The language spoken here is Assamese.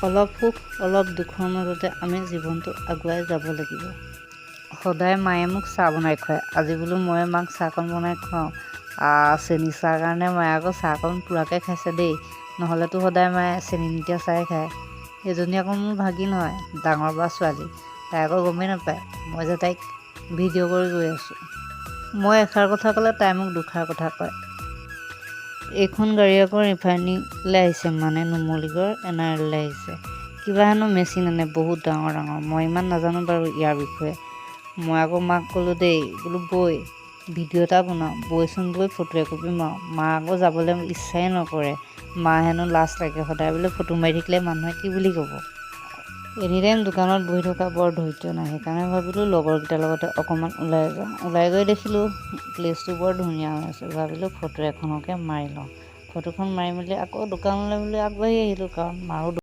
অলপ সুখ অলপ দুখৰ মাজতে আমি জীৱনটো আগুৱাই যাব লাগিব। সদায় মায়ে মোক চাহ বনাই খুৱায়। আজি বোলো মই মাক চাহকণ বনাই খুৱাওঁ। চেনি চাহ কাৰণে মায়ে আকৌ চাহকণ পূৰাকৈ খাইছে দেই, নহ'লেতো সদায় মায়ে চেনি নিদিয়া চাহে খায়। সেইজনী আকৌ মোৰ ভাগিন হয়, ডাঙৰ বা ছোৱালী। তাই আকৌ গমেই নাপায় মই যে তাইক ভিডিঅ' কৰি গৈ আছোঁ। মই এষাৰ কথা ক'লে তাই মোক দুষাৰ কথা কয়। এইখন গাড়ী আকৌ ৰিফাইনেৰীলৈ আহিছে, মানে নুমলীগড় NRLলৈ আহিছে। কিবা হেনো মেচিন আনে বহুত ডাঙৰ ডাঙৰ, মই ইমান নাজানো বাৰু ইয়াৰ বিষয়ে। মই আকৌ মাক ক'লোঁ দেই, বোলো বৈ ভিডিঅ' এটা বনাওঁ, বৈচোন বৈ ফটো একপি মাৰোঁ। মা আকৌ যাবলৈ ইচ্ছাই নকৰে, মা হেনো লাজ লাগে, সদায় বোলে ফটো মাৰি থাকিলে মানুহে কি বুলি ক'ব। এনিটাইম দোকানত বহি থকা বৰ ধৈৰ্য নাই, সেইকাৰণে ভাবিলোঁ লগৰকেইটাৰ লগতে অকণমান ওলাই যাওঁ। ওলাই গৈ দেখিলোঁ প্লেচটো বৰ ধুনীয়া হৈ আছে, ভাবিলোঁ ফটো এখনকে মাৰি লওঁ। ফটোখন মাৰি মেলি আকৌ দোকানলৈ বুলি আগবাঢ়ি আহিলোঁ, কাৰণ মাৰো